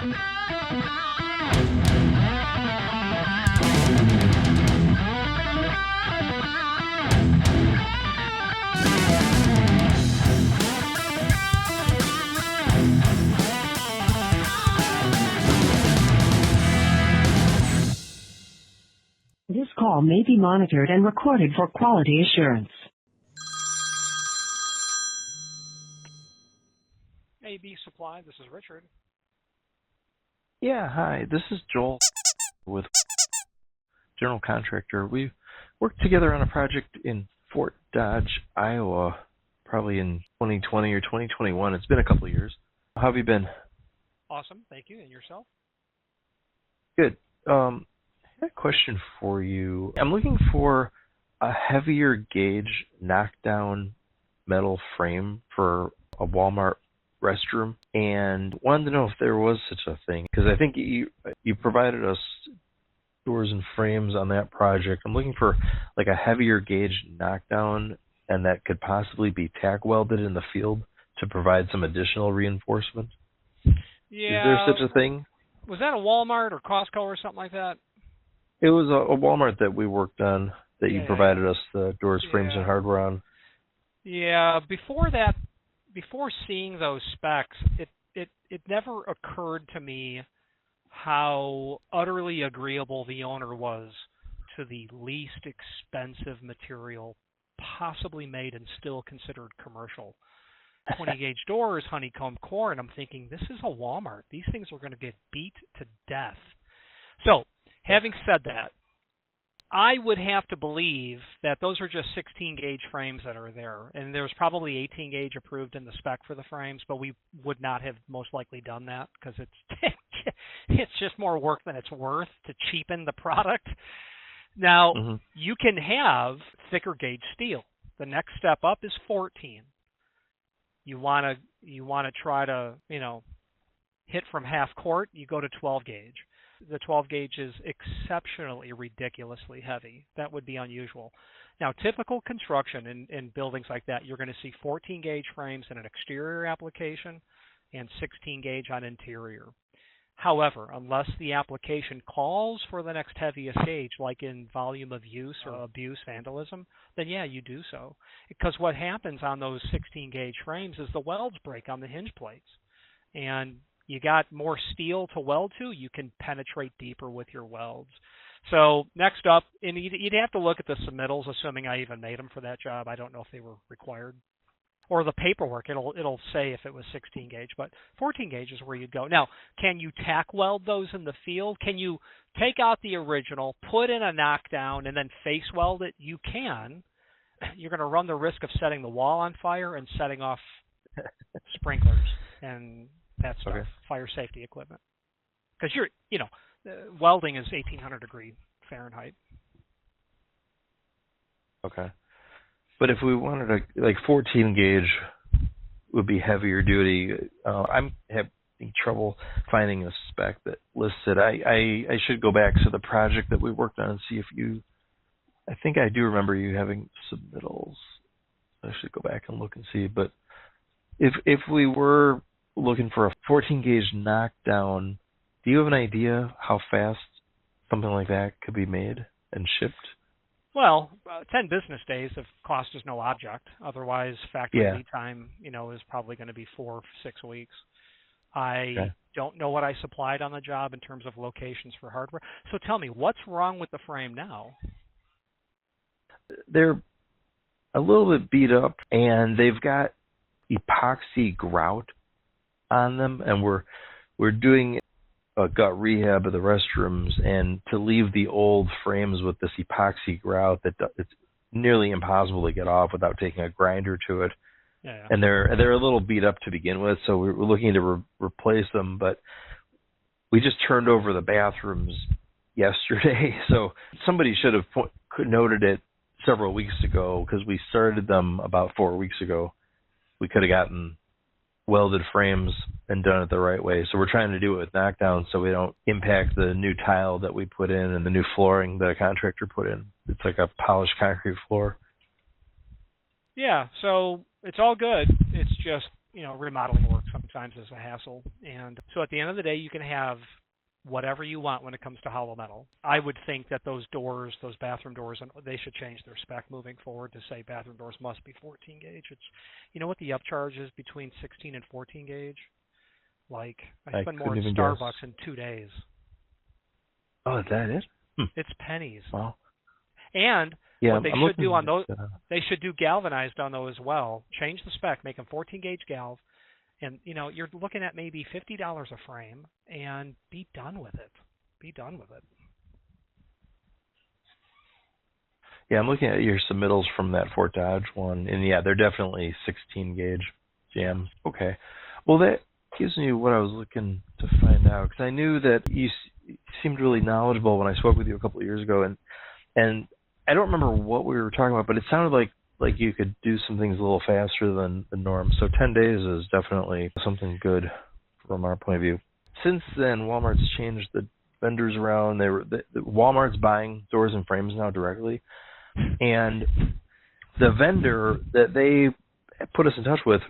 This call may be monitored and recorded for quality assurance. ABSupply, this is Richard. Yeah, hi. This is Joel with General Contractor. We worked together on a project in Fort Dodge, Iowa, probably in 2020 or 2021. It's been a couple of years. How have you been? Awesome, thank you. And yourself? Good. I had a question for you. I'm looking for a heavier gauge knockdown metal frame for a Walmart restroom, and wanted to know if there was such a thing, because I think you provided us doors and frames on that project. I'm looking for like a heavier gauge knockdown, and that could possibly be tack welded in the field to provide some additional reinforcement. Yeah. Is there such a thing? Was that a Walmart or Costco or something like that? It was a Walmart that we worked on, that you provided us the doors, frames, and hardware on. Yeah, before seeing those specs, it never occurred to me how utterly agreeable the owner was to the least expensive material possibly made and still considered commercial. 20-gauge doors, honeycomb core, and I'm thinking, this is a Walmart. These things are going to get beat to death. So, having said that, I would have to believe that those are just 16-gauge frames that are there. And there's probably 18-gauge approved in the spec for the frames, but we would not have most likely done that because it's just more work than it's worth to cheapen the product. Now, you can have thicker gauge steel. The next step up is 14. You want to try to, hit from half court, you go to 12 gauge. The 12 gauge is exceptionally ridiculously heavy. That would be unusual. Now, typical construction in buildings like that, you're going to see 14 gauge frames in an exterior application and 16 gauge on interior. However, unless the application calls for the next heaviest gauge, like in volume of use or abuse, vandalism, then yeah, you do so. Because what happens on those 16 gauge frames is the welds break on the hinge plates. And you got more steel to weld to, you can penetrate deeper with your welds. So next up, and you'd have to look at the submittals, assuming I even made them for that job. I don't know if they were required. Or the paperwork, it'll say if it was 16 gauge, but 14 gauge is where you'd go. Now, can you tack weld those in the field? Can you take out the original, put in a knockdown, and then face weld it? You can. You're going to run the risk of setting the wall on fire and setting off sprinklers and that stuff, fire safety equipment. Because welding is 1800 degree Fahrenheit. Okay. But if we wanted to, 14 gauge would be heavier duty. I'm having trouble finding a spec that lists it. I should go back to the project that we worked on and see if I think I do remember you having submittals. I should go back and look and see. But if we were looking for a 14 gauge knockdown, do you have an idea how fast something like that could be made and shipped? Well, 10 business days if cost is no object. Otherwise, factory lead time, is probably going to be 4 or 6 weeks. I don't know what I supplied on the job in terms of locations for hardware. So tell me, what's wrong with the frame now? They're a little bit beat up, and they've got epoxy grout on them, and we're doing a gut rehab of the restrooms, and to leave the old frames with this epoxy grout it's nearly impossible to get off without taking a grinder to it. Yeah. And they're a little beat up to begin with, so we're looking to replace them. But we just turned over the bathrooms yesterday, so somebody should have noted it several weeks ago, because we started them about 4 weeks ago. We could have gotten welded frames and done it the right way. So we're trying to do it with knockdown so we don't impact the new tile that we put in and the new flooring that a contractor put in. It's like a polished concrete floor. Yeah, so it's all good. It's just remodeling work sometimes is a hassle. And so at the end of the day, you can have whatever you want when it comes to hollow metal. I would think that those doors, those bathroom doors, and they should change their spec moving forward to say bathroom doors must be 14 gauge. It's, you know what the upcharge is between 16 and 14 gauge? Like, I spend more at Starbucks in 2 days. Oh, is that it? It's pennies. Wow. And yeah, what they should do on those, they should do galvanized on those as well. Change the spec, make them 14 gauge galv, and you're looking at maybe $50 a frame, and be done with it. Be done with it. Yeah, I'm looking at your submittals from that Fort Dodge one, and yeah, they're definitely 16 gauge jams. Okay. Well, that gives me what I was looking to find out, because I knew that you seemed really knowledgeable when I spoke with you a couple of years ago, and I don't remember what we were talking about, but it sounded like you could do some things a little faster than the norm. So 10 days is definitely something good from our point of view. Since then, Walmart's changed the vendors around. Walmart's buying doors and frames now directly, and the vendor that they put us in touch with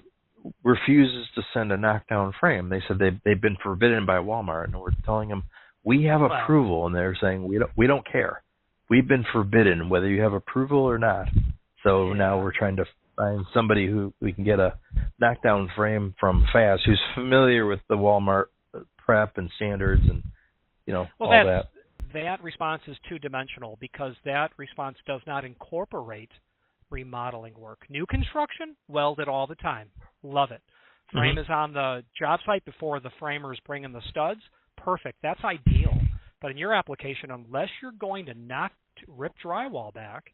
refuses to send a knockdown frame. They said they've been forbidden by Walmart, and we're telling them we have approval, and they're saying we don't care. We've been forbidden whether you have approval or not. So now we're trying to find somebody who we can get a knockdown frame from fast, who's familiar with the Walmart prep and standards and all that. That response is two-dimensional because that response does not incorporate remodeling work. New construction, welded all the time. Love it. Frame is on the job site before the framers bring in the studs. Perfect. That's ideal. But in your application, unless you're going to rip drywall back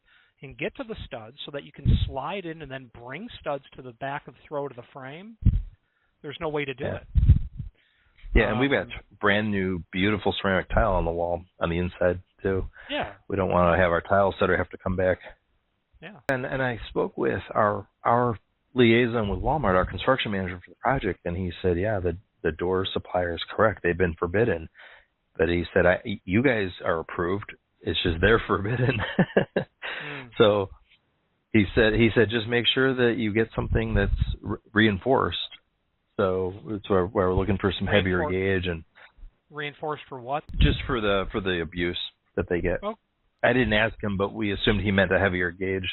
and get to the studs so that you can slide in and then bring studs to the back of the throat of the frame, there's no way to do it. Yeah, and we've got brand new, beautiful ceramic tile on the wall on the inside, too. Yeah. We don't want to have our tile setter have to come back. Yeah. And I spoke with our liaison with Walmart, our construction manager for the project, and he said, yeah, the door supplier is correct. They've been forbidden. But he said, you guys are approved. It's just they're forbidden. So he said, just make sure that you get something that's reinforced. So that's where we're looking for some heavier gauge and reinforced for what? Just for the abuse that they get. Oh. I didn't ask him, but we assumed he meant a heavier gauge.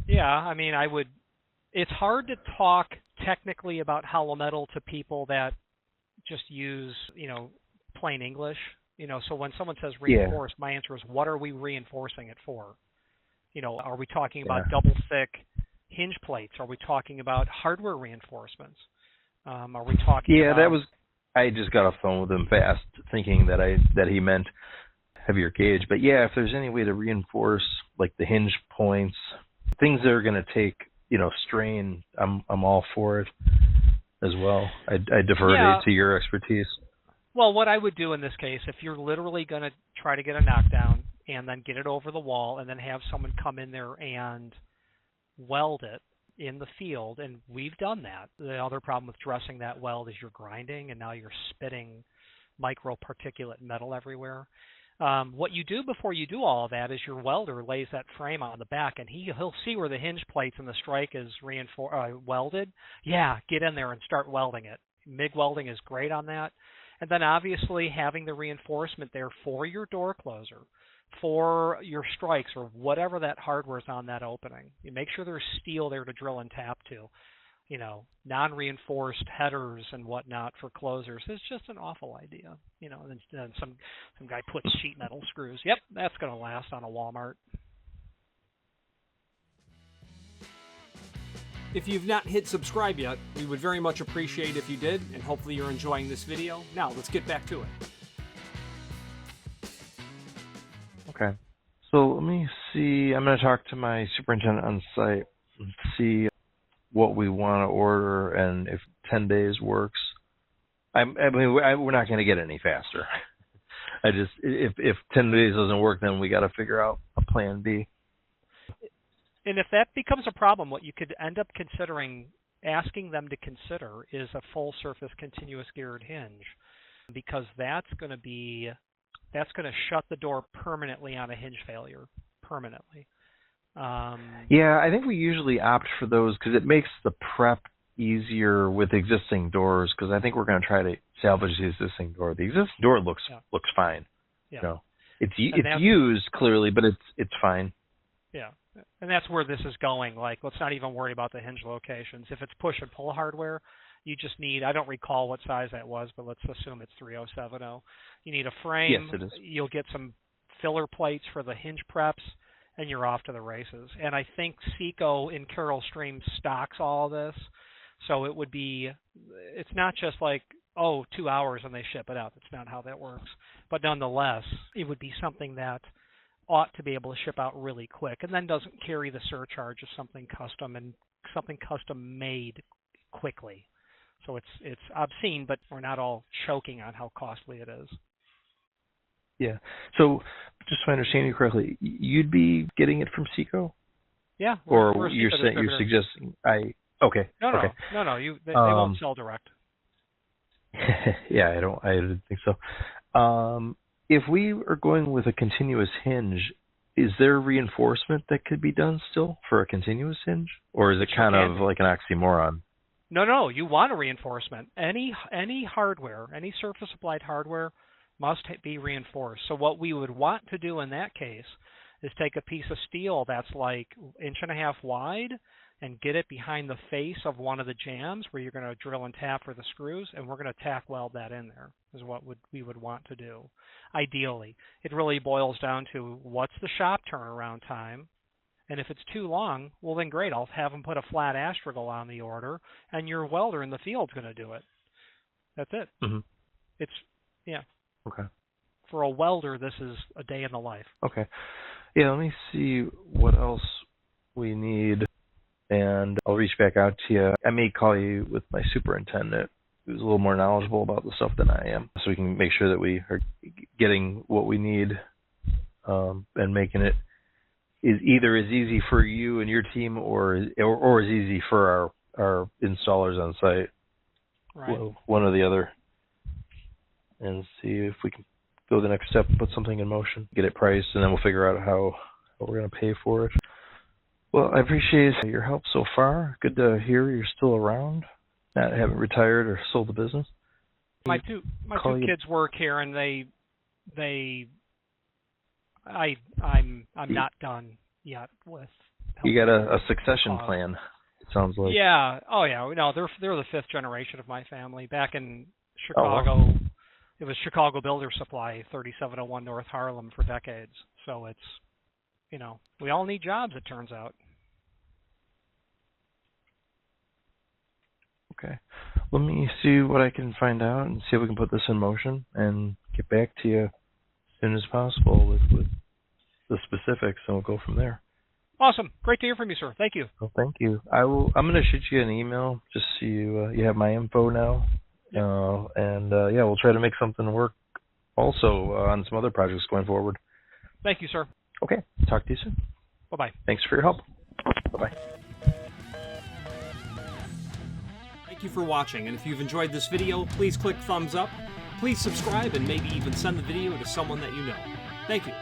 Yeah, I mean, it's hard to talk technically about hollow metal to people that just use, plain English. So when someone says reinforced, my answer is, what are we reinforcing it for? Are we talking about double thick hinge plates? Are we talking about hardware reinforcements? Are we talking about... I just got off the phone with him fast thinking that he meant heavier gauge. But yeah, if there's any way to reinforce like the hinge points, things that are going to take, strain, I'm all for it as well. I defer to your expertise. Well, what I would do in this case, if you're literally going to try to get a knockdown and then get it over the wall and then have someone come in there and weld it in the field, and we've done that. The other problem with dressing that weld is you're grinding, and now you're spitting microparticulate metal everywhere. What you do before you do all of that is your welder lays that frame on the back, and he'll see where the hinge plates and the strike is welded. Yeah, get in there and start welding it. MIG welding is great on that. And then obviously having the reinforcement there for your door closer, for your strikes, or whatever that hardware is on that opening. You make sure there's steel there to drill and tap to. Non-reinforced headers and whatnot for closers is just an awful idea. And then some guy puts sheet metal screws. Yep, that's going to last on a Walmart. If you've not hit subscribe yet, we would very much appreciate if you did, and hopefully you're enjoying this video. Now, let's get back to it. Okay. So let me see. I'm going to talk to my superintendent on site and see what we want to order and if 10 days works. We're not going to get any faster. If 10 days doesn't work, then we got to figure out a plan B. And if that becomes a problem, what you could end up asking them to consider is a full surface continuous geared hinge, because that's going to shut the door permanently on a hinge failure, permanently. Yeah, I think we usually opt for those because it makes the prep easier with existing doors. Because I think we're going to try to salvage the existing door. The existing door looks fine. Yeah. You know, it's used clearly, but it's fine. Yeah, and that's where this is going. Like, let's not even worry about the hinge locations. If it's push and pull hardware, you just need, I don't recall what size that was, but let's assume it's 3070. You need a frame. Yes, it is. You'll get some filler plates for the hinge preps, and you're off to the races. And I think Seco in Carol Stream stocks all of this, so it would be, it's not just like, 2 hours and they ship it out. That's not how that works. But nonetheless, it would be something that ought to be able to ship out really quick, and then doesn't carry the surcharge of something custom and something custom made quickly. So it's obscene, but we're not all choking on how costly it is. Yeah. So just so I understand you correctly, you'd be getting it from Seco? Yeah. Or you're suggesting okay. No. They won't sell direct. Yeah, I didn't think so. If we are going with a continuous hinge, is there reinforcement that could be done still for a continuous hinge? Or is it kind of like an oxymoron? No, you want a reinforcement. Any hardware, any surface applied hardware must be reinforced. So what we would want to do in that case is take a piece of steel that's like 1.5 inches wide and get it behind the face of one of the jambs where you're going to drill and tap for the screws, and we're going to tack weld that in there is what we would want to do. Ideally, it really boils down to what's the shop turnaround time, and if it's too long, well then great, I'll have them put a flat astragal on the order, and your welder in the field's going to do it. That's it. Mm-hmm. Okay. For a welder, this is a day in the life. Okay. Yeah, let me see what else we need, and I'll reach back out to you. I may call you with my superintendent, who's a little more knowledgeable about the stuff than I am, so we can make sure that we are getting what we need and making it is either as easy for you and your team or as easy for our installers on site. Right. One or the other. And see if we can go the next step and put something in motion, get it priced, and then we'll figure out how we're going to pay for it. Well, I appreciate your help so far. Good to hear you're still around, not haven't retired or sold the business. My two kids work here, and I'm not done yet with. You got a succession plan. It sounds like. Yeah. Oh yeah. No, they're the fifth generation of my family. Back in Chicago. Oh, wow. It was Chicago Builder Supply, 3701 North Harlem for decades. So it's, we all need jobs, it turns out. Okay. Let me see what I can find out and see if we can put this in motion and get back to you as soon as possible with the specifics, and we'll go from there. Awesome. Great to hear from you, sir. Thank you. Well, thank you. I'm going to shoot you an email just so you have my info now. We'll try to make something work also on some other projects going forward. Thank you, sir. Okay. Talk to you soon. Bye-bye. Thanks for your help. Bye-bye. Thank you for watching, and if you've enjoyed this video, please click thumbs up. Please subscribe and maybe even send the video to someone that you know. Thank you.